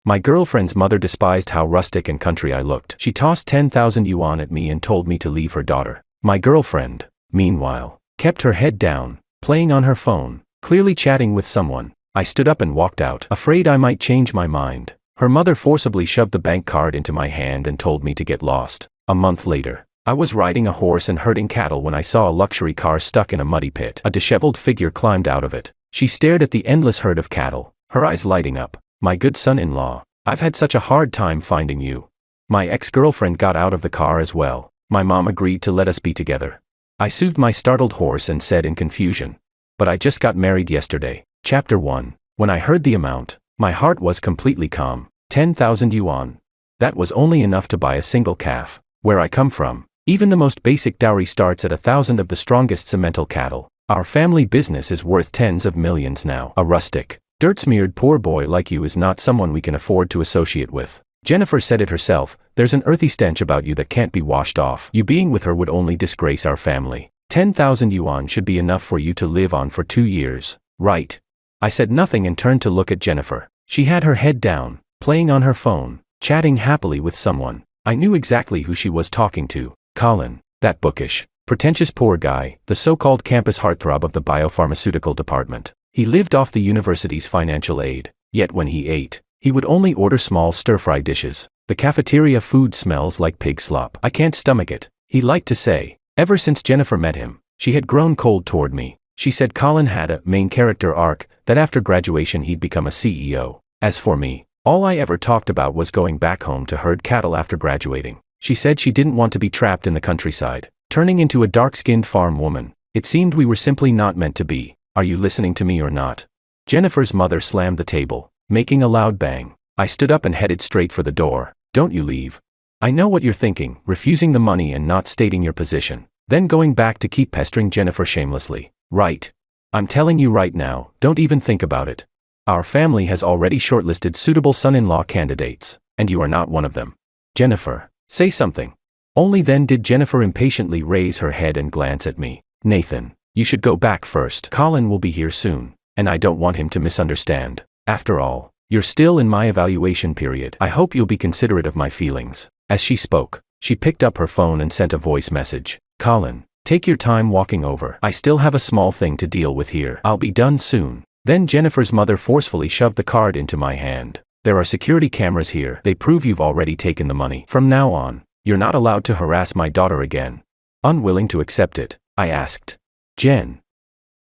My girlfriend's mother despised how rustic and country I looked. She tossed 10,000 yuan at me and told me to leave her daughter. My girlfriend, meanwhile, kept her head down, playing on her phone, clearly chatting with someone. I stood up and walked out, afraid I might change my mind. Her mother forcibly shoved the bank card into my hand and told me to get lost. A month later, I was riding a horse and herding cattle when I saw a luxury car stuck in a muddy pit. A disheveled figure climbed out of it. She stared at the endless herd of cattle, her eyes lighting up. My good son-in-law, I've had such a hard time finding you. My ex-girlfriend got out of the car as well. My mom agreed to let us be together. I soothed my startled horse and said in confusion, "But I just got married yesterday." Chapter 1. When I heard the amount, my heart was completely calm. 10,000 yuan. That was only enough to buy a single calf. Where I come from, even the most basic dowry starts at 1,000 of the strongest cemental cattle. Our family business is worth tens of millions now. A rustic, dirt-smeared poor boy like you is not someone we can afford to associate with. Jennifer said it herself, there's an earthy stench about you that can't be washed off. You being with her would only disgrace our family. 10,000 yuan should be enough for you to live on for 2 years, right? I said nothing and turned to look at Jennifer. She had her head down, playing on her phone, chatting happily with someone. I knew exactly who she was talking to. Colin, that bookish, pretentious poor guy, the so-called campus heartthrob of the biopharmaceutical department. He lived off the university's financial aid, yet when he ate, he would only order small stir-fry dishes. The cafeteria food smells like pig slop. I can't stomach it, he liked to say. Ever since Jennifer met him, she had grown cold toward me. She said Colin had a main character arc, that after graduation he'd become a CEO. As for me, all I ever talked about was going back home to herd cattle after graduating. She said she didn't want to be trapped in the countryside, turning into a dark-skinned farm woman. It seemed we were simply not meant to be. Are you listening to me or not? Jennifer's mother slammed the table, making a loud bang. I stood up and headed straight for the door. Don't you leave. I know what you're thinking, refusing the money and not stating your position, then going back to keep pestering Jennifer shamelessly. Right. I'm telling you right now, don't even think about it. Our family has already shortlisted suitable son-in-law candidates, and you are not one of them. Jennifer, say something. Only then did Jennifer impatiently raise her head and glance at me. Nathan, you should go back first. Colin will be here soon, and I don't want him to misunderstand. After all, you're still in my evaluation period. I hope you'll be considerate of my feelings. As she spoke, she picked up her phone and sent a voice message. Colin, take your time walking over. I still have a small thing to deal with here. I'll be done soon. Then Jennifer's mother forcefully shoved the card into my hand. There are security cameras here. They prove you've already taken the money. From now on, you're not allowed to harass my daughter again. Unwilling to accept it, I asked.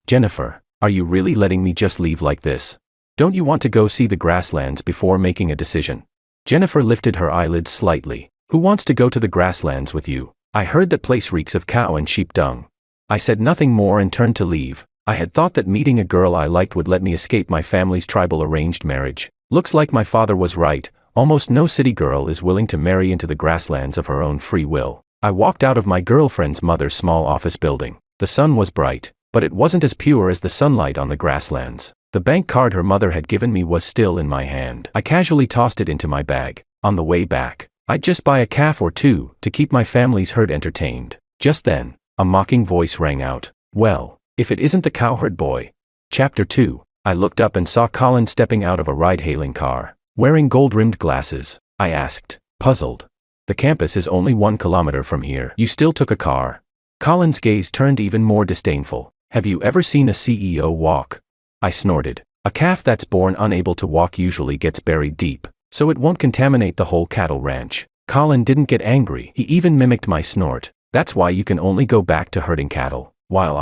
Jennifer, are you really letting me just leave like this? Don't you want to go see the grasslands before making a decision? Jennifer lifted her eyelids slightly. Who wants to go to the grasslands with you? I heard that place reeks of cow and sheep dung. I said nothing more and turned to leave. I had thought that meeting a girl I liked would let me escape my family's tribal arranged marriage. Looks like my father was right. Almost no city girl is willing to marry into the grasslands of her own free will. I walked out of my girlfriend's mother's small office building. The sun was bright, but it wasn't as pure as the sunlight on the grasslands. The bank card her mother had given me was still in my hand. I casually tossed it into my bag. On the way back, I'd just buy a calf or two to keep my family's herd entertained. Just then, a mocking voice rang out. Well, if it isn't the cowherd boy. Chapter 2. I looked up and saw Colin stepping out of a ride-hailing car, wearing gold-rimmed glasses. I asked, puzzled. The campus is only 1 kilometer from here. You still took a car? Colin's gaze turned even more disdainful. Have you ever seen a CEO walk? I snorted. A calf that's born unable to walk usually gets buried deep, so it won't contaminate the whole cattle ranch. Colin didn't get angry. He even mimicked my snort. That's why you can only go back to herding cattle, while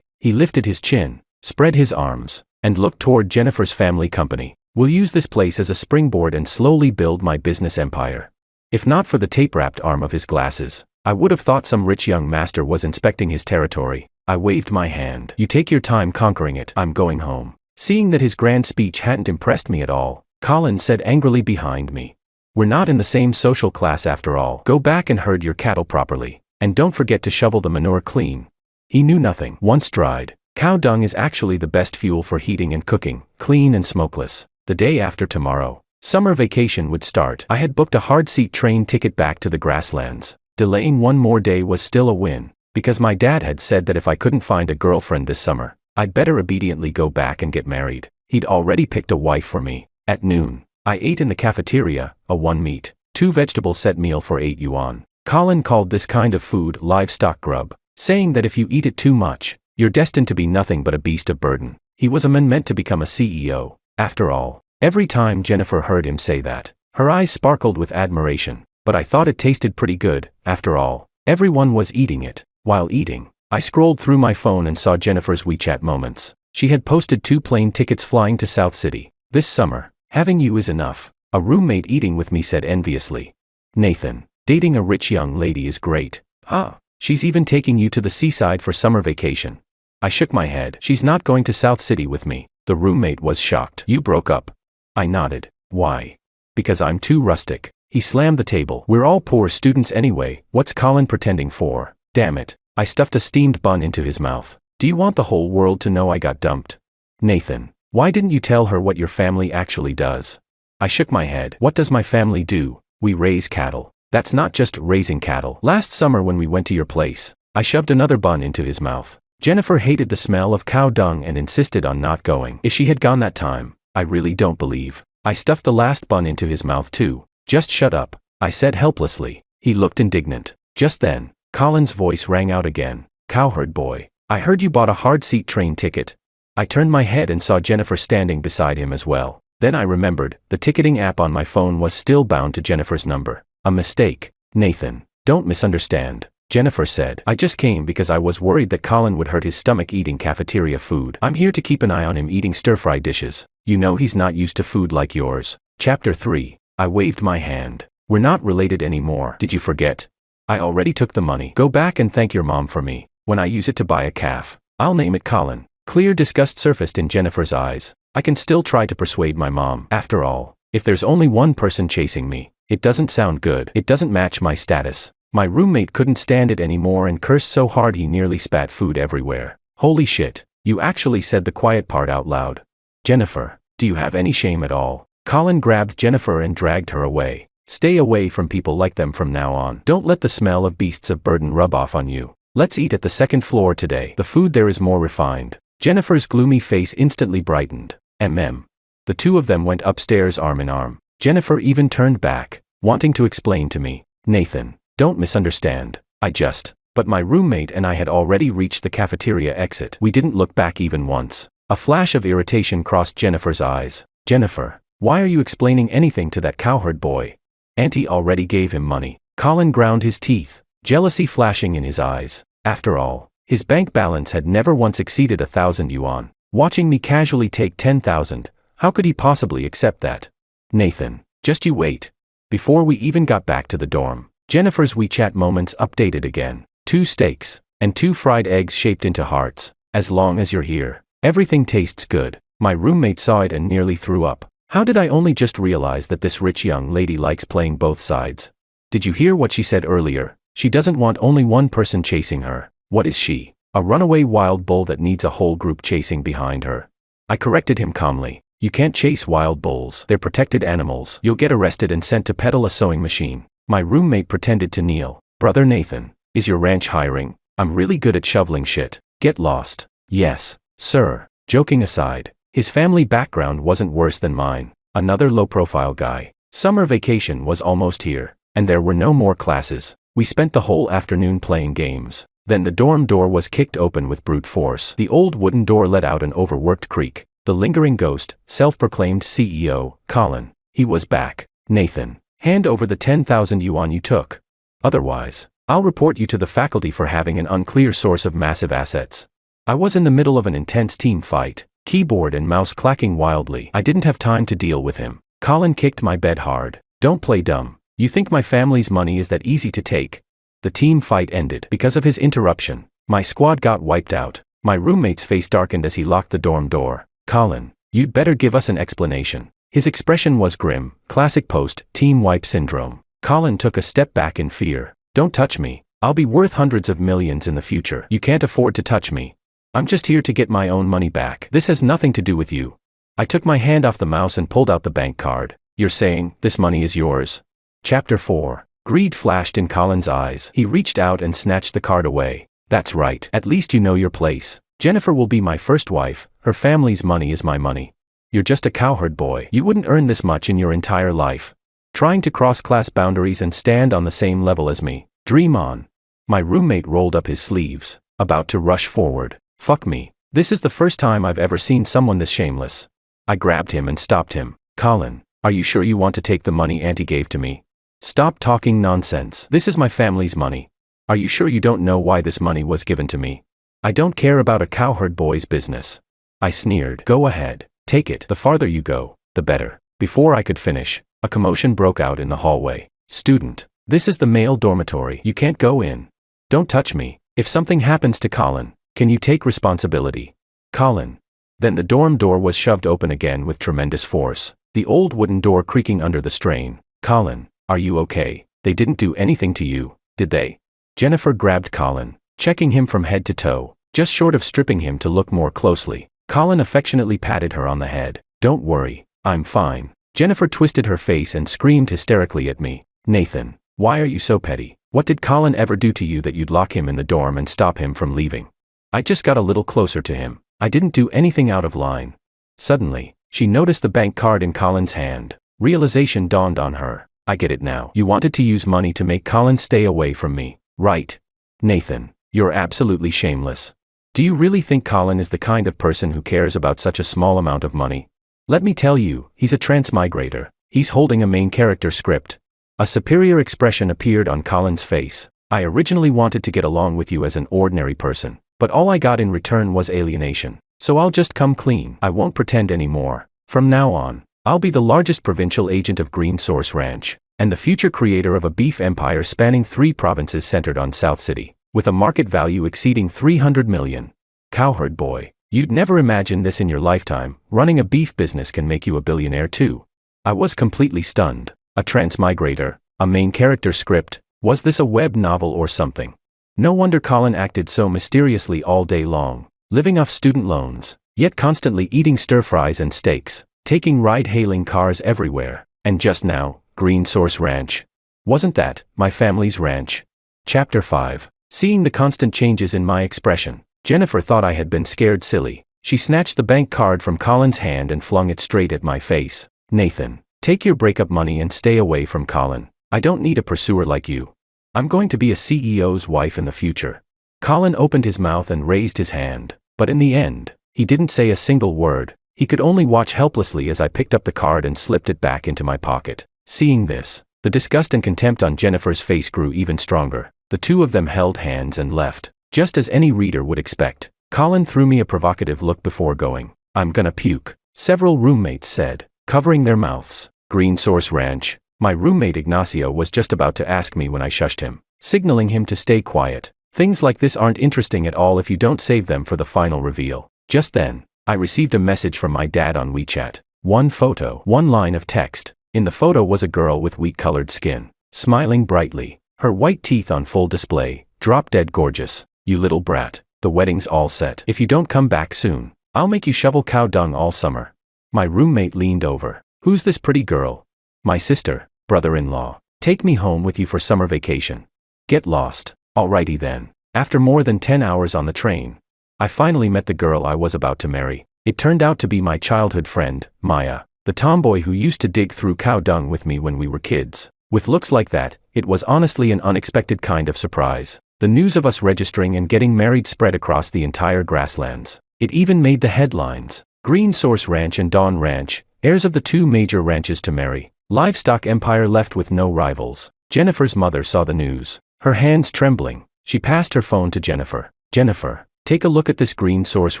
He lifted his chin, spread his arms, and looked toward Jennifer's family company. We'll use this place as a springboard and slowly build my business empire. If not for the tape-wrapped arm of his glasses, I would have thought some rich young master was inspecting his territory. I waved my hand. You take your time conquering it. I'm going home. Seeing that his grand speech hadn't impressed me at all, Colin said angrily behind me. We're not in the same social class after all. Go back and herd your cattle properly, and don't forget to shovel the manure clean. He knew nothing. Once dried, cow dung is actually the best fuel for heating and cooking, clean and smokeless. The day after tomorrow, summer vacation would start. I had booked a hard-seat train ticket back to the grasslands. Delaying one more day was still a win, because my dad had said that if I couldn't find a girlfriend this summer, I'd better obediently go back and get married. He'd already picked a wife for me. At noon, I ate in the cafeteria, a 1 meat, 2 vegetable set meal for 8 yuan. Colin called this kind of food livestock grub, saying that if you eat it too much, you're destined to be nothing but a beast of burden. He was a man meant to become a CEO, after all. Every time Jennifer heard him say that, her eyes sparkled with admiration, but I thought it tasted pretty good, after all. Everyone was eating it. While eating, I scrolled through my phone and saw Jennifer's WeChat moments. She had posted 2 plane tickets flying to South City this summer. Having you is enough, a roommate eating with me said enviously. Nathan, dating a rich young lady is great. Huh? She's even taking you to the seaside for summer vacation. I shook my head. She's not going to South City with me. The roommate was shocked. You broke up? I nodded. Why? Because I'm too rustic. He slammed the table. We're all poor students anyway, what's Colin pretending for? Damn it. I stuffed a steamed bun into his mouth. Do you want the whole world to know I got dumped? Nathan, why didn't you tell her what your family actually does? I shook my head. What does my family do? We raise cattle. That's not just raising cattle. Last summer when we went to your place, I shoved another bun into his mouth. Jennifer hated the smell of cow dung and insisted on not going. If she had gone that time, I really don't believe. I stuffed the last bun into his mouth too. Just shut up, I said helplessly. He looked indignant. Just then, Colin's voice rang out again. Cowherd boy, I heard you bought a hard-seat train ticket. I turned my head and saw Jennifer standing beside him as well. Then I remembered, the ticketing app on my phone was still bound to Jennifer's number. A mistake. Nathan, don't misunderstand, Jennifer said. I just came because I was worried that Colin would hurt his stomach eating cafeteria food. I'm here to keep an eye on him eating stir-fry dishes. You know he's not used to food like yours. Chapter 3. I waved my hand. We're not related anymore. Did you forget? I already took the money. Go back and thank your mom for me. When I use it to buy a calf, I'll name it Colin. Clear disgust surfaced in Jennifer's eyes. I can still try to persuade my mom. After all, if there's only one person chasing me, it doesn't sound good. It doesn't match my status. My roommate couldn't stand it anymore and cursed so hard he nearly spat food everywhere. Holy shit, you actually said the quiet part out loud. Jennifer, do you have any shame at all? Colin grabbed Jennifer and dragged her away. Stay away from people like them from now on. Don't let the smell of beasts of burden rub off on you. Let's eat at the 2nd floor today. The food there is more refined. Jennifer's gloomy face instantly brightened. The 2 of them went upstairs arm in arm. Jennifer even turned back, wanting to explain to me. Nathan, don't misunderstand. But my roommate and I had already reached the cafeteria exit. We didn't look back even once. A flash of irritation crossed Jennifer's eyes. Jennifer, why are you explaining anything to that cowherd boy? Auntie already gave him money. Colin ground his teeth, jealousy flashing in his eyes. After all, his bank balance had never once exceeded 1,000 yuan. Watching me casually take 10,000, how could he possibly accept that? Nathan, just you wait. Before we even got back to the dorm, Jennifer's WeChat moments updated again. 2 steaks, and 2 fried eggs shaped into hearts. As long as you're here, everything tastes good. My roommate saw it and nearly threw up. How did I only just realize that this rich young lady likes playing both sides? Did you hear what she said earlier? She doesn't want only one person chasing her. What is she? A runaway wild bull that needs a whole group chasing behind her? I corrected him calmly. You can't chase wild bulls. They're protected animals. You'll get arrested and sent to peddle a sewing machine. My roommate pretended to kneel. Brother Nathan, is your ranch hiring? I'm really good at shoveling shit. Get lost. Yes, sir. Joking aside, his family background wasn't worse than mine. Another low-profile guy. Summer vacation was almost here, and there were no more classes. We spent the whole afternoon playing games. Then the dorm door was kicked open with brute force. The old wooden door let out an overworked creak. The lingering ghost, self-proclaimed CEO, Colin. He was back. Nathan, hand over the 10,000 yuan you took. Otherwise, I'll report you to the faculty for having an unclear source of massive assets. I was in the middle of an intense team fight, keyboard and mouse clacking wildly. I didn't have time to deal with him. Colin kicked my bed hard. Don't play dumb. You think my family's money is that easy to take? The team fight ended. Because of his interruption, my squad got wiped out. My roommate's face darkened as he locked the dorm door. Colin, you'd better give us an explanation. His expression was grim, classic post-team wipe syndrome. Colin took a step back in fear. Don't touch me. I'll be worth hundreds of millions in the future. You can't afford to touch me. I'm just here to get my own money back. This has nothing to do with you. I took my hand off the mouse and pulled out the bank card. You're saying, this money is yours? Chapter 4. Greed flashed in Colin's eyes. He reached out and snatched the card away. That's right. At least you know your place. Jennifer will be my first wife. Her family's money is my money. You're just a cowherd boy. You wouldn't earn this much in your entire life. Trying to cross class boundaries and stand on the same level as me. Dream on. My roommate rolled up his sleeves, about to rush forward. Fuck me. This is the first time I've ever seen someone this shameless. I grabbed him and stopped him. Colin, are you sure you want to take the money Auntie gave to me? Stop talking nonsense. This is my family's money. Are you sure you don't know why this money was given to me? I don't care about a cowherd boy's business. I sneered. Go ahead. Take it. The farther you go, the better. Before I could finish, a commotion broke out in the hallway. Student, this is the male dormitory. You can't go in. Don't touch me. If something happens to Colin, can you take responsibility? Colin. Then the dorm door was shoved open again with tremendous force, the old wooden door creaking under the strain. Colin, are you okay? They didn't do anything to you, did they? Jennifer grabbed Colin, checking him from head to toe, just short of stripping him to look more closely. Colin affectionately patted her on the head. Don't worry, I'm fine. Jennifer twisted her face and screamed hysterically at me. Nathan, why are you so petty? What did Colin ever do to you that you'd lock him in the dorm and stop him from leaving? I just got a little closer to him. I didn't do anything out of line. Suddenly, she noticed the bank card in Colin's hand. Realization dawned on her. I get it now. You wanted to use money to make Colin stay away from me, right? Nathan, you're absolutely shameless. Do you really think Colin is the kind of person who cares about such a small amount of money? Let me tell you, he's a transmigrator. He's holding a main character script. A superior expression appeared on Colin's face. I originally wanted to get along with you as an ordinary person, but all I got in return was alienation. So I'll just come clean. I won't pretend anymore. From now on, I'll be the largest provincial agent of Green Source Ranch, and the future creator of a beef empire spanning 3 provinces centered on South City, with a market value exceeding 300 million. Cowherd boy, you'd never imagine this in your lifetime. Running a beef business can make you a billionaire too. I was completely stunned. A transmigrator, a main character script, was this a web novel or something? No wonder Colin acted so mysteriously all day long, living off student loans, yet constantly eating stir-fries and steaks, taking ride-hailing cars everywhere, and just now, Green Source Ranch. Wasn't that my family's ranch? Chapter 5. Seeing the constant changes in my expression, Jennifer thought I had been scared silly. She snatched the bank card from Colin's hand and flung it straight at my face. Nathan, take your breakup money and stay away from Colin. I don't need a pursuer like you. I'm going to be a CEO's wife in the future. Colin opened his mouth and raised his hand, but in the end, he didn't say a single word. He could only watch helplessly as I picked up the card and slipped it back into my pocket. Seeing this, the disgust and contempt on Jennifer's face grew even stronger. The two of them held hands and left, just as any reader would expect. Colin threw me a provocative look before going. I'm gonna puke, several roommates said, covering their mouths. Green Source Ranch. My roommate Ignacio was just about to ask me when I shushed him, signaling him to stay quiet. Things like this aren't interesting at all if you don't save them for the final reveal. Just then, I received a message from my dad on WeChat. One photo, one line of text. In the photo was a girl with wheat-colored skin, smiling brightly, her white teeth on full display, drop-dead gorgeous. You little brat, the wedding's all set. If you don't come back soon, I'll make you shovel cow dung all summer. My roommate leaned over. Who's this pretty girl? My sister, brother-in-law. Take me home with you for summer vacation. Get lost. Alrighty then. After more than 10 hours on the train, I finally met the girl I was about to marry. It turned out to be my childhood friend, Maya, the tomboy who used to dig through cow dung with me when we were kids. With looks like that, it was honestly an unexpected kind of surprise. The news of us registering and getting married spread across the entire grasslands. It even made the headlines. Green Source Ranch and Dawn Ranch, heirs of the 2 major ranches to marry. Livestock empire left with no rivals. Jennifer's mother saw the news. Her hands trembling, she passed her phone to Jennifer. Jennifer, take a look at this Green Source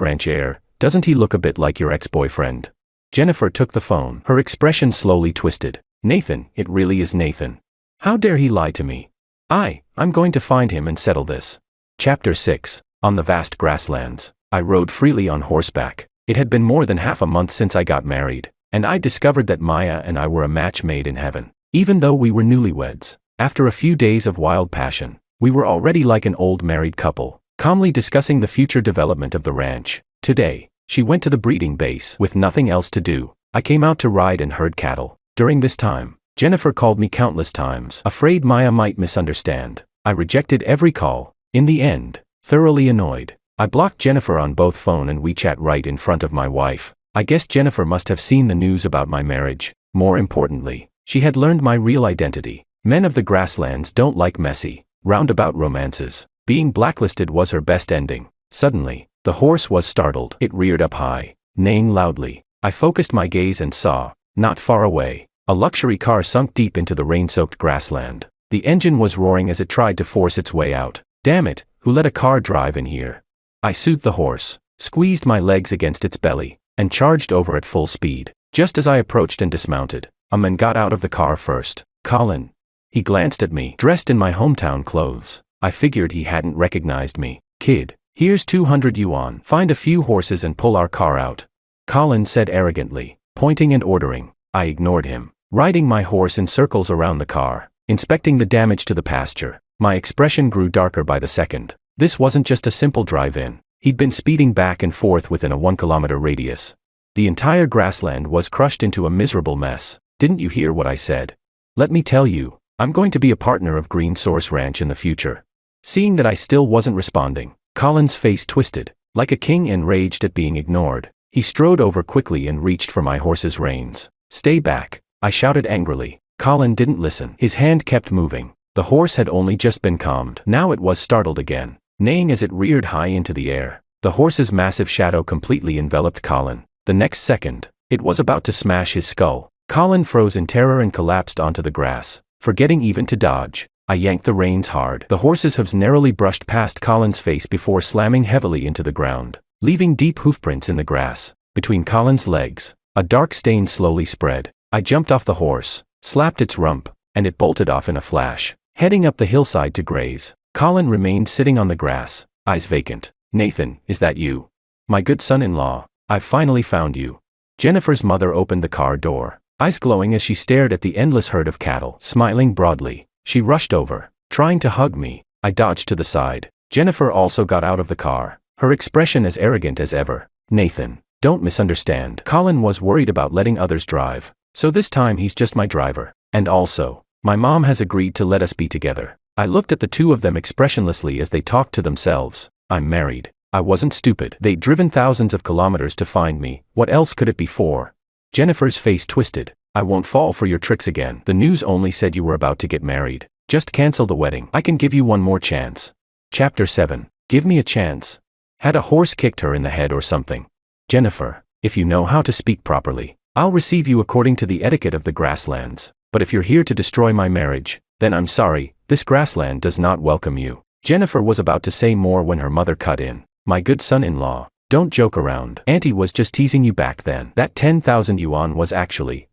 Ranch heir. Doesn't he look a bit like your ex-boyfriend? Jennifer took the phone. Her expression slowly twisted. Nathan, it really is Nathan. How dare he lie to me? I'm going to find him and settle this. Chapter 6. On the vast grasslands, I rode freely on horseback. It had been more than half a month since I got married, and I discovered that Maya and I were a match made in heaven. Even though we were newlyweds, after a few days of wild passion, we were already like an old married couple, calmly discussing the future development of the ranch. Today, she went to the breeding base with nothing else to do. I came out to ride and herd cattle. During this time, Jennifer called me countless times, afraid Maya might misunderstand. I rejected every call. In the end, thoroughly annoyed, I blocked Jennifer on both phone and WeChat right in front of my wife. I guess Jennifer must have seen the news about my marriage. More importantly, she had learned my real identity. Men of the grasslands don't like messy, roundabout romances. Being blacklisted was her best ending. Suddenly, the horse was startled. It reared up high, neighing loudly. I focused my gaze and saw, not far away, a luxury car sunk deep into the rain-soaked grassland. The engine was roaring as it tried to force its way out. Damn it, who let a car drive in here? I soothed the horse, squeezed my legs against its belly, and charged over at full speed. Just as I approached and dismounted, a man got out of the car first. Colin. He glanced at me, dressed in my hometown clothes. I figured he hadn't recognized me. Kid, here's 200 yuan. Find a few horses and pull our car out. Colin said arrogantly, pointing and ordering. I ignored him, riding my horse in circles around the car, inspecting the damage to the pasture. My expression grew darker by the second. This wasn't just a simple drive-in. He'd been speeding back and forth within a 1-kilometer radius. The entire grassland was crushed into a miserable mess. Didn't you hear what I said? Let me tell you, I'm going to be a partner of Green Source Ranch in the future. Seeing that I still wasn't responding, Colin's face twisted. Like a king enraged at being ignored, he strode over quickly and reached for my horse's reins. Stay back, I shouted angrily. Colin didn't listen. His hand kept moving. The horse had only just been calmed. Now it was startled again, neighing as it reared high into the air. The horse's massive shadow completely enveloped Colin. The next second, it was about to smash his skull. Colin froze in terror and collapsed onto the grass, forgetting even to dodge. I yanked the reins hard. The horse's hooves narrowly brushed past Colin's face before slamming heavily into the ground, leaving deep hoofprints in the grass. Between Colin's legs, a dark stain slowly spread. I jumped off the horse, slapped its rump, and it bolted off in a flash, heading up the hillside to graze. Colin remained sitting on the grass, eyes vacant. Nathan, is that you? My good son-in-law, I've finally found you. Jennifer's mother opened the car door, eyes glowing as she stared at the endless herd of cattle. Smiling broadly, she rushed over, trying to hug me. I dodged to the side. Jennifer also got out of the car, her expression as arrogant as ever. Nathan, don't misunderstand. Colin was worried about letting others drive, so this time he's just my driver. And also, my mom has agreed to let us be together. I looked at the two of them expressionlessly as they talked to themselves. I'm married. I wasn't stupid. They'd driven thousands of kilometers to find me. What else could it be for? Jennifer's face twisted. I won't fall for your tricks again. The news only said you were about to get married. Just cancel the wedding. I can give you one more chance. Chapter 7. Give me a chance. Had a horse kicked her in the head or something? Jennifer, if you know how to speak properly, I'll receive you according to the etiquette of the grasslands. But if you're here to destroy my marriage, then I'm sorry, this grassland does not welcome you. Jennifer was about to say more when her mother cut in. My good son-in-law, don't joke around. Auntie was just teasing you back then. That 10,000 yuan was actually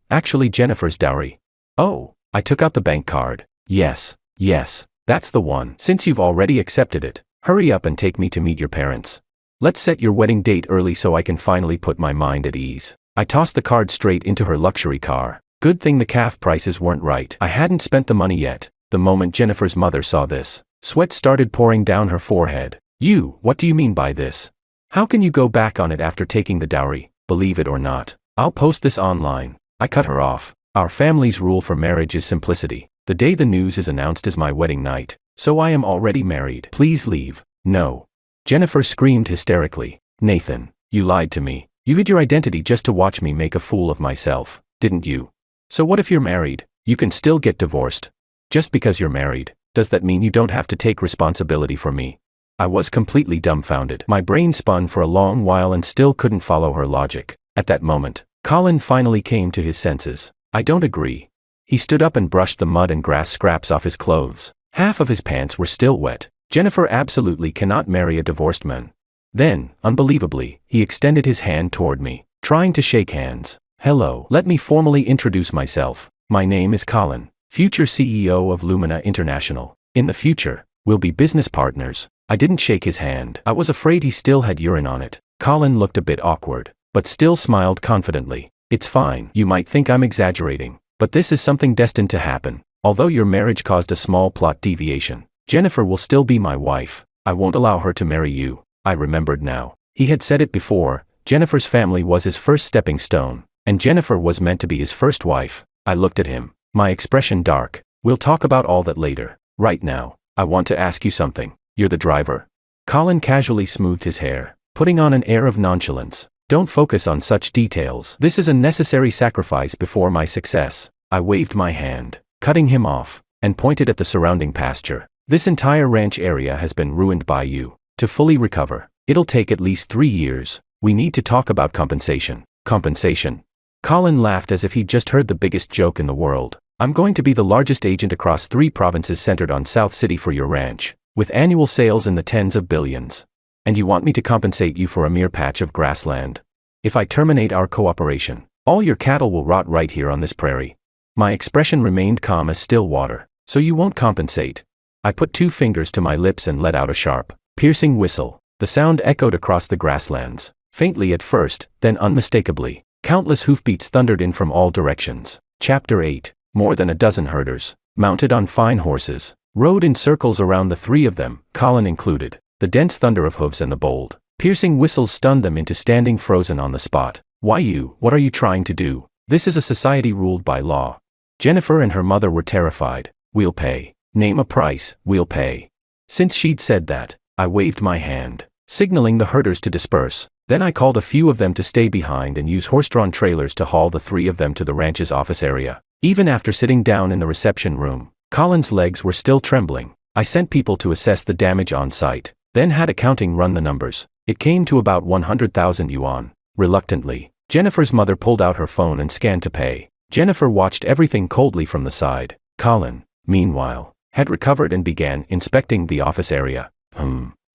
Jennifer's dowry. Oh, I took out the bank card. Yes, that's the one. Since you've already accepted it, hurry up and take me to meet your parents. Let's set your wedding date early so I can finally put my mind at ease. I tossed the card straight into her luxury car. Good thing the calf prices weren't right. I hadn't spent the money yet. The moment Jennifer's mother saw this, sweat started pouring down her forehead. What do you mean by this? How can you go back on it after taking the dowry? Believe it or not, I'll post this online. I cut her off. Our family's rule for marriage is simplicity. The day the news is announced is my wedding night, so I am already married. Please leave. No. Jennifer screamed hysterically. Nathan, you lied to me. You hid your identity just to watch me make a fool of myself, didn't you? So what if you're married? You can still get divorced. Just because you're married, does that mean you don't have to take responsibility for me? I was completely dumbfounded. My brain spun for a long while and still couldn't follow her logic. At that moment, Colin finally came to his senses. I don't agree. He stood up and brushed the mud and grass scraps off his clothes. Half of his pants were still wet. Jennifer absolutely cannot marry a divorced man. Then, unbelievably, he extended his hand toward me, trying to shake hands. Hello. Let me formally introduce myself. My name is Colin, future CEO of Lumina International. In the future, we'll be business partners. I didn't shake his hand. I was afraid he still had urine on it. Colin looked a bit awkward, but still smiled confidently. It's fine. You might think I'm exaggerating, but this is something destined to happen. Although your marriage caused a small plot deviation, Jennifer will still be my wife. I won't allow her to marry you. I remembered now. He had said it before. Jennifer's family was his first stepping stone, and Jennifer was meant to be his first wife. I looked at him, my expression dark. We'll talk about all that later. Right now, I want to ask you something. You're the driver? Colin casually smoothed his hair, putting on an air of nonchalance. Don't focus on such details. This is a necessary sacrifice before my success. I waved my hand, cutting him off, and pointed at the surrounding pasture. This entire ranch area has been ruined by you. To fully recover, it'll take at least 3 years. We need to talk about compensation. Compensation? Colin laughed as if he'd just heard the biggest joke in the world. I'm going to be the largest agent across 3 provinces centered on South City for your ranch, with annual sales in the tens of billions. And you want me to compensate you for a mere patch of grassland? If I terminate our cooperation, all your cattle will rot right here on this prairie. My expression remained calm as still water. So you won't compensate? I put 2 fingers to my lips and let out a sharp, piercing whistle. The sound echoed across the grasslands, faintly at first, then unmistakably. Countless hoofbeats thundered in from all directions. Chapter 8. More than a dozen herders, mounted on fine horses, rode in circles around the 3 of them, Colin included. The dense thunder of hooves and the bold, piercing whistles stunned them into standing frozen on the spot. Why you? What are you trying to do? This is a society ruled by law. Jennifer and her mother were terrified. We'll pay. Name a price, we'll pay. Since she'd said that, I waved my hand, signaling the herders to disperse. Then I called a few of them to stay behind and use horse-drawn trailers to haul the 3 of them to the ranch's office area. Even after sitting down in the reception room, Colin's legs were still trembling. I sent people to assess the damage on site, then had accounting run the numbers. It came to about 100,000 yuan. Reluctantly, Jennifer's mother pulled out her phone and scanned to pay. Jennifer watched everything coldly from the side. Colin, meanwhile, had recovered and began inspecting the office area.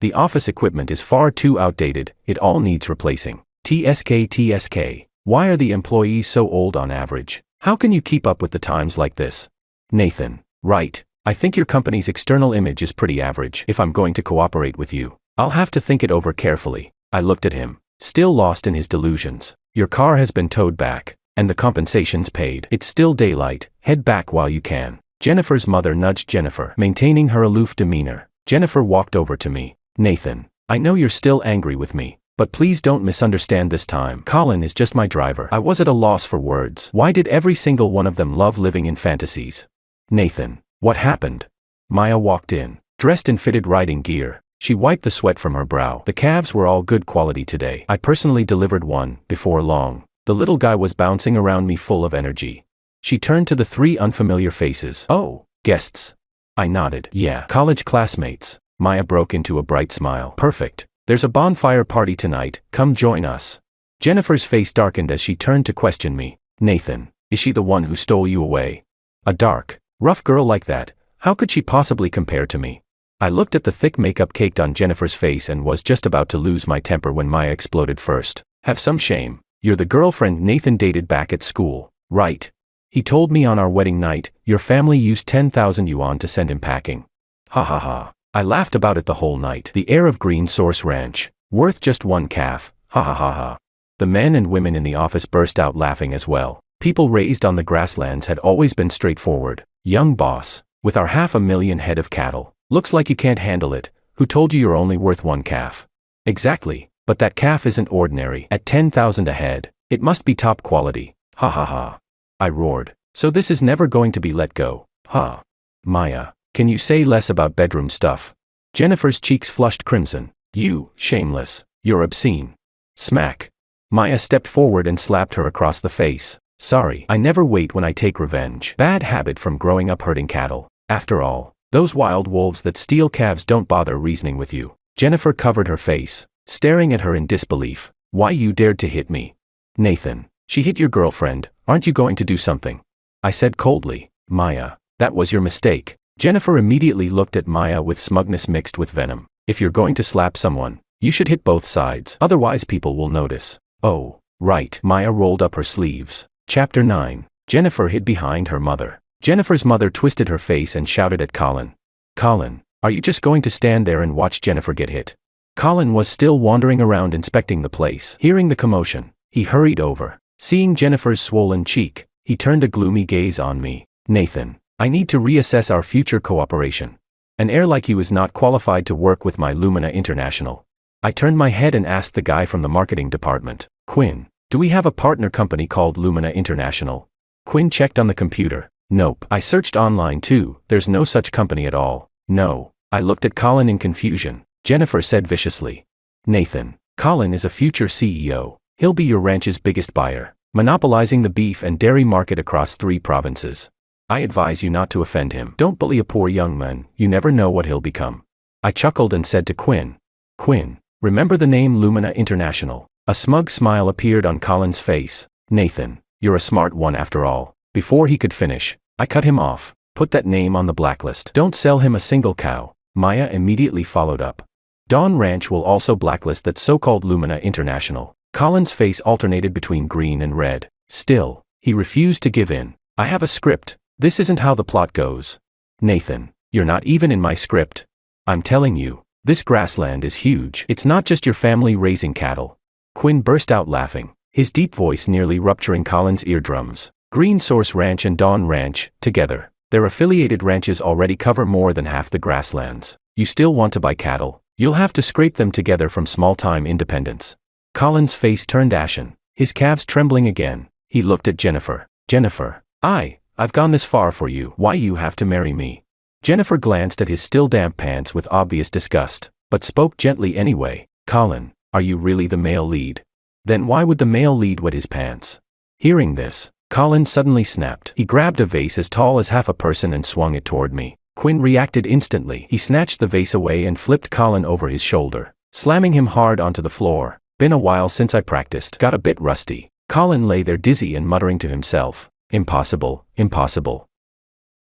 The office equipment is far too outdated, it all needs replacing. TSK. Why are the employees so old on average? How can you keep up with the times like this? Nathan, right. I think your company's external image is pretty average. If I'm going to cooperate with you, I'll have to think it over carefully. I looked at him, still lost in his delusions. Your car has been towed back, and the compensation's paid. It's still daylight, head back while you can. Jennifer's mother nudged Jennifer, maintaining her aloof demeanor. Jennifer walked over to me. Nathan, I know you're still angry with me, but please don't misunderstand this time. Colin is just my driver. I was at a loss for words. Why did every single one of them love living in fantasies? Nathan, what happened? Maya walked in, dressed in fitted riding gear. She wiped the sweat from her brow. The calves were all good quality today. I personally delivered one. Before long, the little guy was bouncing around me full of energy. She turned to the 3 unfamiliar faces. Oh, guests. I nodded. Yeah, college classmates. Maya broke into a bright smile. Perfect. There's a bonfire party tonight, come join us. Jennifer's face darkened as she turned to question me. Nathan, is she the one who stole you away? A dark, rough girl like that, how could she possibly compare to me? I looked at the thick makeup caked on Jennifer's face and was just about to lose my temper when Maya exploded first. Have some shame. You're the girlfriend Nathan dated back at school, right? He told me on our wedding night, your family used 10,000 yuan to send him packing. Ha ha ha. I laughed about it the whole night. The heir of Green Source Ranch, worth just 1 calf, ha ha ha ha. The men and women in the office burst out laughing as well. People raised on the grasslands had always been straightforward. Young boss, with our 500,000 head of cattle, looks like you can't handle it. Who told you you're only worth 1 calf? Exactly, but that calf isn't ordinary. At 10,000 a head, it must be top quality. Ha ha ha. I roared. So this is never going to be let go, huh? Maya, can you say less about bedroom stuff? Jennifer's cheeks flushed crimson. You, shameless, you're obscene. Smack. Maya stepped forward and slapped her across the face. Sorry, I never wait when I take revenge. Bad habit from growing up herding cattle. After all, those wild wolves that steal calves don't bother reasoning with you. Jennifer covered her face, staring at her in disbelief. Why you dared to hit me? Nathan, she hit your girlfriend, aren't you going to do something? I said coldly. Maya, that was your mistake. Jennifer immediately looked at Maya with smugness mixed with venom. If you're going to slap someone, you should hit both sides, otherwise people will notice. Oh, right. Maya rolled up her sleeves. Chapter 9. Jennifer hid behind her mother. Jennifer's mother twisted her face and shouted at Colin. Colin, are you just going to stand there and watch Jennifer get hit? Colin was still wandering around inspecting the place. Hearing the commotion, he hurried over. Seeing Jennifer's swollen cheek, he turned a gloomy gaze on me. Nathan, I need to reassess our future cooperation. An heir like you is not qualified to work with my Lumina International. I turned my head and asked the guy from the marketing department. Quinn, do we have a partner company called Lumina International? Quinn checked on the computer. Nope. I searched online too, there's no such company at all. No. I looked at Colin in confusion. Jennifer said viciously. Nathan, Colin is a future CEO. He'll be your ranch's biggest buyer, monopolizing the beef and dairy market across 3 provinces. I advise you not to offend him. Don't bully a poor young man, you never know what he'll become. I chuckled and said to Quinn, Quinn, remember the name Lumina International? A smug smile appeared on Colin's face. Nathan, you're a smart one after all. Before he could finish, I cut him off. Put that name on the blacklist. Don't sell him a single cow. Maya immediately followed up. Dawn Ranch will also blacklist that so-called Lumina International. Colin's face alternated between green and red. Still, he refused to give in. I have a script. This isn't how the plot goes. Nathan, you're not even in my script. I'm telling you, this grassland is huge. It's not just your family raising cattle. Quinn burst out laughing, his deep voice nearly rupturing Colin's eardrums. Green Source Ranch and Dawn Ranch, together, their affiliated ranches already cover more than half the grasslands. You still want to buy cattle? You'll have to scrape them together from small-time independents. Colin's face turned ashen, his calves trembling again. He looked at Jennifer. Jennifer, I've gone this far for you. Why you have to marry me? Jennifer glanced at his still damp pants with obvious disgust, but spoke gently anyway. Colin, are you really the male lead? Then why would the male lead wet his pants? Hearing this, Colin suddenly snapped. He grabbed a vase as tall as half a person and swung it toward me. Quinn reacted instantly. He snatched the vase away and flipped Colin over his shoulder, slamming him hard onto the floor. Been a while since I practiced. Got a bit rusty. Colin lay there dizzy and muttering to himself. Impossible, impossible.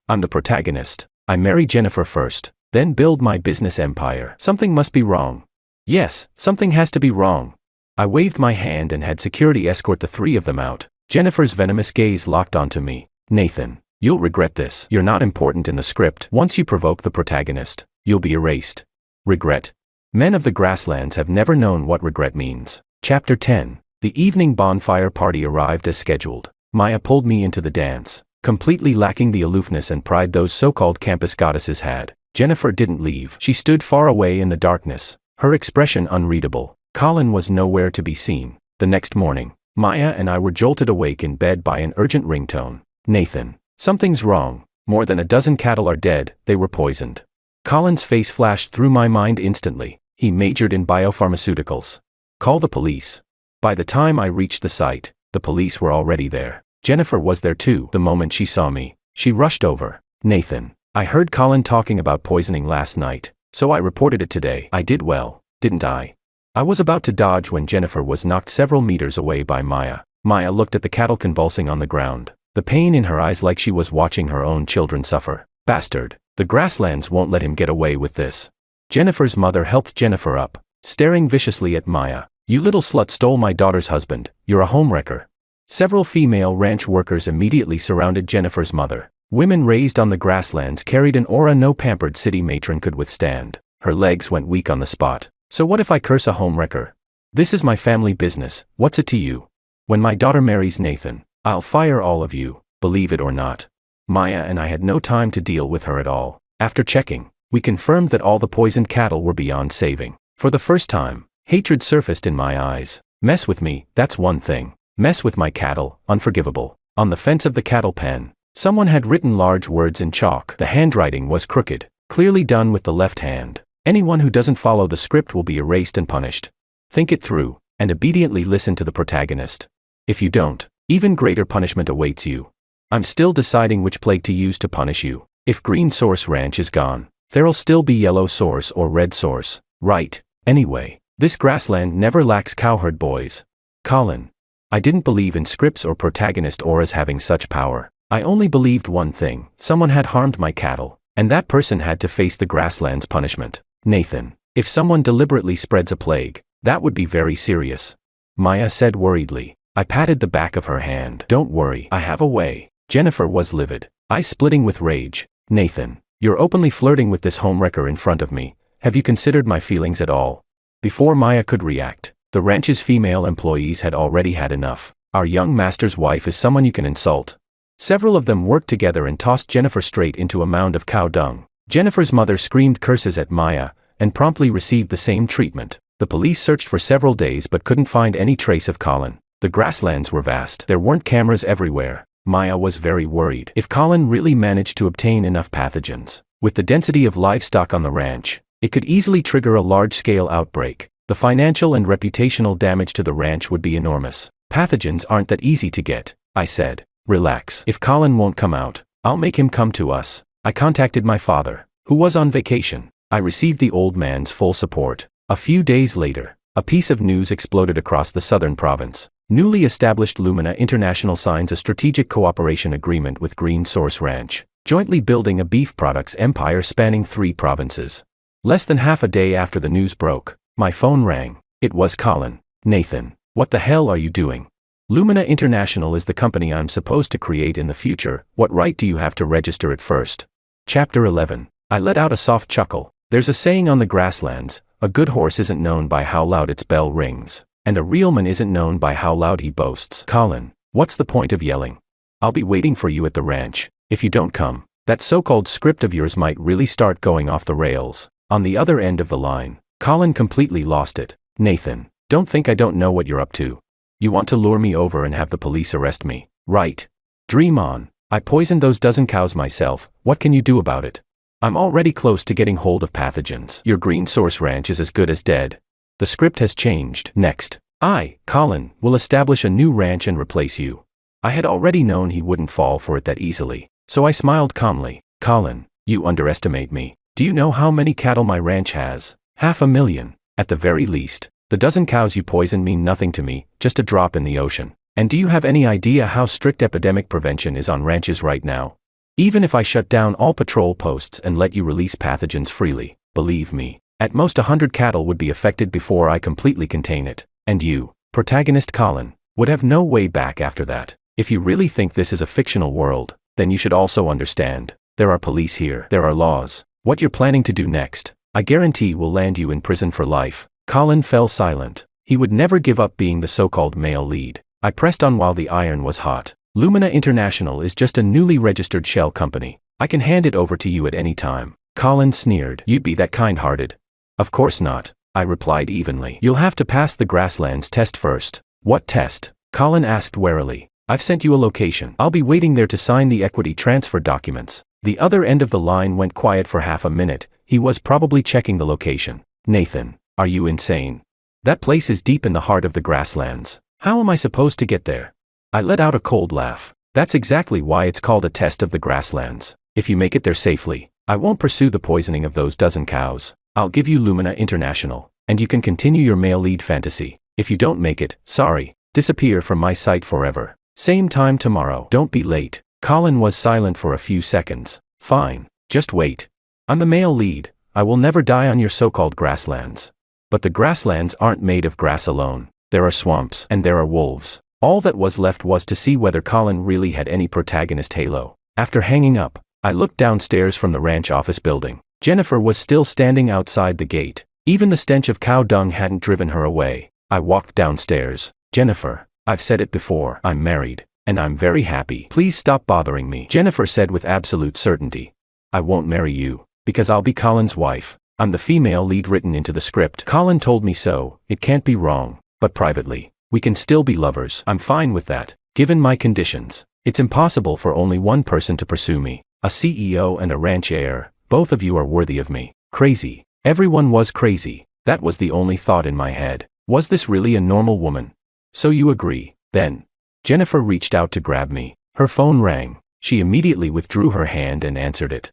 I'm the protagonist. I marry Jennifer first, then build my business empire. Something must be wrong. Yes, something has to be wrong. I waved my hand and had security escort the 3 of them out. Jennifer's venomous gaze locked onto me. Nathan, you'll regret this. You're not important in the script. Once you provoke the protagonist, you'll be erased. Regret. Men of the grasslands have never known what regret means. Chapter 10. The evening bonfire party arrived as scheduled. Maya pulled me into the dance, completely lacking the aloofness and pride those so-called campus goddesses had. Jennifer didn't leave. She stood far away in the darkness, her expression unreadable. Colin was nowhere to be seen. The next morning, Maya and I were jolted awake in bed by an urgent ringtone. Nathan, something's wrong. More than a dozen cattle are dead, they were poisoned. Colin's face flashed through my mind instantly. He majored in biopharmaceuticals. Call the police. By the time I reached the site, the police were already there. Jennifer was there too. The moment she saw me, she rushed over. Nathan, I heard Colin talking about poisoning last night, so I reported it today. I did well, didn't I? I was about to dodge when Jennifer was knocked several meters away by Maya. Maya looked at the cattle convulsing on the ground, the pain in her eyes like she was watching her own children suffer. Bastard, the grasslands won't let him get away with this. Jennifer's mother helped Jennifer up, staring viciously at Maya. You little slut stole my daughter's husband, you're a homewrecker. Several female ranch workers immediately surrounded Jennifer's mother. Women raised on the grasslands carried an aura no pampered city matron could withstand. Her legs went weak on the spot. So what if I curse a homewrecker? This is my family business, what's it to you? When my daughter marries Nathan, I'll fire all of you, believe it or not. Maya and I had no time to deal with her at all. After checking, we confirmed that all the poisoned cattle were beyond saving. For the first time, hatred surfaced in my eyes. Mess with me, that's one thing. Mess with my cattle, unforgivable. On the fence of the cattle pen, someone had written large words in chalk. The handwriting was crooked, clearly done with the left hand. Anyone who doesn't follow the script will be erased and punished. Think it through, and obediently listen to the protagonist. If you don't, even greater punishment awaits you. I'm still deciding which plague to use to punish you. If Green Source Ranch is gone, there'll still be Yellow Source or Red Source, right? Anyway, this grassland never lacks cowherd boys. Colin. I didn't believe in scripts or protagonist auras having such power. I only believed one thing: someone had harmed my cattle, and that person had to face the grassland's punishment. Nathan, if someone deliberately spreads a plague, that would be very serious. Maya said worriedly. I patted the back of her hand. Don't worry, I have a way. Jennifer was livid, eyes splitting with rage. Nathan, you're openly flirting with this homewrecker in front of me. Have you considered my feelings at all? Before Maya could react, the ranch's female employees had already had enough. Our young master's wife is someone you can insult. Several of them worked together and tossed Jennifer straight into a mound of cow dung. Jennifer's mother screamed curses at Maya, and promptly received the same treatment. The police searched for several days but couldn't find any trace of Colin. The grasslands were vast. There weren't cameras everywhere. Maya was very worried. If Colin really managed to obtain enough pathogens, with the density of livestock on the ranch, it could easily trigger a large-scale outbreak. The financial and reputational damage to the ranch would be enormous. Pathogens aren't that easy to get, I said. Relax. If Colin won't come out, I'll make him come to us. I contacted my father, who was on vacation. I received the old man's full support. A few days later, a piece of news exploded across the southern province. Newly established Lumina International signs a strategic cooperation agreement with Green Source Ranch, jointly building a beef products empire spanning 3 provinces. Less than half a day after the news broke, my phone rang. It was Colin. Nathan, what the hell are you doing? Lumina International is the company I'm supposed to create in the future. What right do you have to register it first? Chapter 11. I let out a soft chuckle. There's a saying on the grasslands, a good horse isn't known by how loud its bell rings, and a real man isn't known by how loud he boasts. Colin, what's the point of yelling? I'll be waiting for you at the ranch. If you don't come, that so-called script of yours might really start going off the rails. On the other end of the line, Colin completely lost it. Nathan, don't think I don't know what you're up to. You want to lure me over and have the police arrest me, right? Dream on. I poisoned those dozen cows myself. What can you do about it? I'm already close to getting hold of pathogens. Your Green Source Ranch is as good as dead. The script has changed. Next, I, Colin, will establish a new ranch and replace you. I had already known he wouldn't fall for it that easily, so I smiled calmly. Colin, you underestimate me. Do you know how many cattle my ranch has? 500,000, at the very least. The dozen cows you poisoned mean nothing to me, just a drop in the ocean. And do you have any idea how strict epidemic prevention is on ranches right now? Even if I shut down all patrol posts and let you release pathogens freely, believe me, at most 100 cattle would be affected before I completely contain it. And you, protagonist Colin, would have no way back after that. If you really think this is a fictional world, then you should also understand. There are police here. There are laws. What you're planning to do next, I guarantee will land you in prison for life. Colin fell silent. He would never give up being the so-called male lead. I pressed on while the iron was hot. Lumina International is just a newly registered shell company. I can hand it over to you at any time. Colin sneered. You'd be that kind-hearted? Of course not, I replied evenly. You'll have to pass the grasslands test first. What test? Colin asked warily. I've sent you a location. I'll be waiting there to sign the equity transfer documents. The other end of the line went quiet for half a minute. He was probably checking the location. Nathan, are you insane? That place is deep in the heart of the grasslands. How am I supposed to get there? I let out a cold laugh. That's exactly why it's called a test of the grasslands. If you make it there safely, I won't pursue the poisoning of those dozen cows. I'll give you Lumina International, and you can continue your male lead fantasy. If you don't make it, sorry, disappear from my sight forever. Same time tomorrow. Don't be late. Colin was silent for a few seconds. Fine, just wait. I'm the male lead. I will never die on your so-called grasslands. But the grasslands aren't made of grass alone. There are swamps, and there are wolves. All that was left was to see whether Colin really had any protagonist halo. After hanging up, I looked downstairs from the ranch office building. Jennifer was still standing outside the gate. Even the stench of cow dung hadn't driven her away. I walked downstairs. Jennifer, I've said it before, I'm married, and I'm very happy. Please stop bothering me, Jennifer said with absolute certainty. I won't marry you, because I'll be Colin's wife. I'm the female lead written into the script. Colin told me so, it can't be wrong, but privately, we can still be lovers. I'm fine with that, given my conditions. It's impossible for only one person to pursue me, a CEO and a ranch heir. Both of you are worthy of me. Crazy. Everyone was crazy. That was the only thought in my head. Was this really a normal woman? So you agree, then? Jennifer reached out to grab me. Her phone rang. She immediately withdrew her hand and answered it.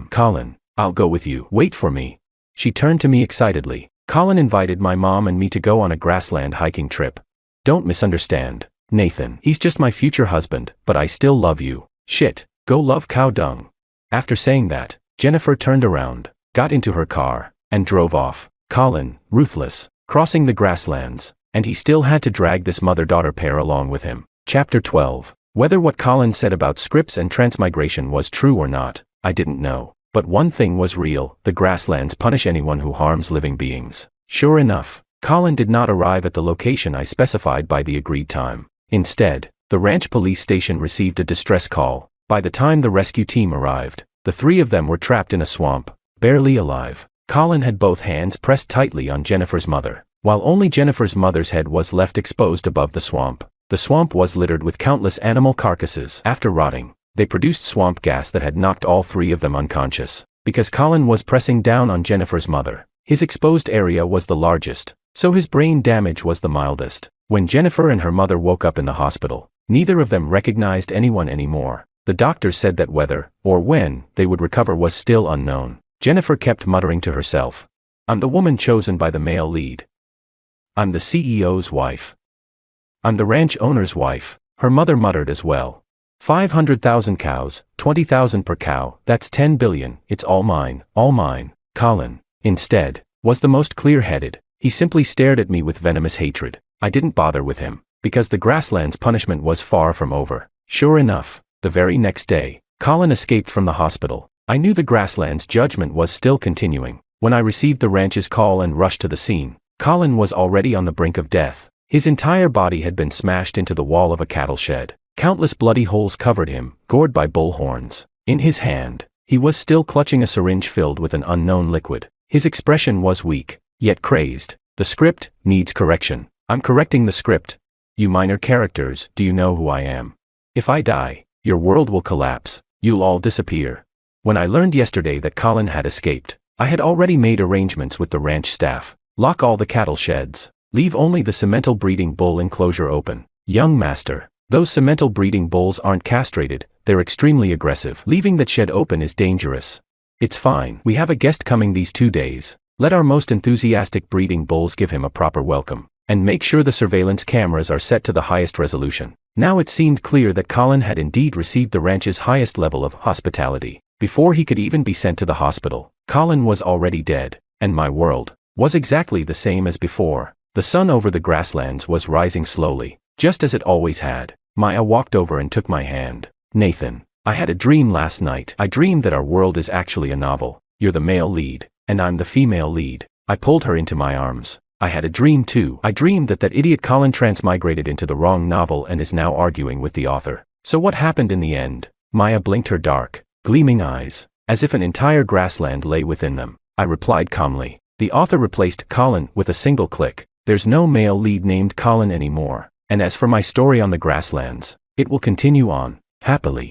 Colin, I'll go with you. Wait for me. She turned to me excitedly. Colin invited my mom and me to go on a grassland hiking trip. Don't misunderstand, Nathan. He's just my future husband, but I still love you. Shit, go love cow dung. After saying that, Jennifer turned around, got into her car, and drove off. Colin, ruthless, crossing the grasslands, and he still had to drag this mother-daughter pair along with him. Chapter 12. Whether what Colin said about scripts and transmigration was true or not, I didn't know. But one thing was real, the grasslands punish anyone who harms living beings. Sure enough, Colin did not arrive at the location I specified by the agreed time. Instead, the ranch police station received a distress call. By the time the rescue team arrived, the 3 of them were trapped in a swamp, barely alive. Colin had both hands pressed tightly on Jennifer's mother, while only Jennifer's mother's head was left exposed above the swamp. The swamp was littered with countless animal carcasses. After rotting, they produced swamp gas that had knocked all 3 of them unconscious. Because Colin was pressing down on Jennifer's mother, His exposed area was the largest, so his brain damage was the mildest. When Jennifer and her mother woke up in the hospital, neither of them recognized anyone anymore. The doctor said that whether, or when, they would recover was still unknown. Jennifer kept muttering to herself, "I'm the woman chosen by the male lead. I'm the CEO's wife. I'm the ranch owner's wife." Her mother muttered as well. 500,000 cows, 20,000 per cow, that's 10 billion, it's all mine, all mine. Colin, instead, was the most clear-headed. He simply stared at me with venomous hatred. I didn't bother with him, because the grassland's punishment was far from over. Sure enough, the very next day, Colin escaped from the hospital. I knew the grassland's judgment was still continuing. When I received the ranch's call and rushed to the scene, Colin was already on the brink of death. His entire body had been smashed into the wall of a cattle shed. Countless bloody holes covered him, gored by bull horns. In his hand, he was still clutching a syringe filled with an unknown liquid. His expression was weak, yet crazed. "The script needs correction. I'm correcting the script. You minor characters, do you know who I am? If I die, your world will collapse. You'll all disappear." When I learned yesterday that Colin had escaped, I had already made arrangements with the ranch staff. Lock all the cattle sheds. Leave only the cemental breeding bull enclosure open. "Young master, those cemental breeding bulls aren't castrated, they're extremely aggressive. Leaving that shed open is dangerous." "It's fine. We have a guest coming these 2 days. Let our most enthusiastic breeding bulls give him a proper welcome. And make sure the surveillance cameras are set to the highest resolution." Now it seemed clear that Colin had indeed received the ranch's highest level of hospitality. Before he could even be sent to the hospital, Colin was already dead, and my world was exactly the same as before. The sun over the grasslands was rising slowly, just as it always had. Maya walked over and took my hand. "Nathan, I had a dream last night. I dreamed that our world is actually a novel. You're the male lead, and I'm the female lead." I pulled her into my arms. "I had a dream too. I dreamed that idiot Colin transmigrated into the wrong novel and is now arguing with the author. So what happened in the end?" Maya blinked her dark, gleaming eyes, as if an entire grassland lay within them. I replied calmly. "The author replaced Colin with a single click. There's no male lead named Colin anymore. And as for my story on the grasslands, it will continue on, happily."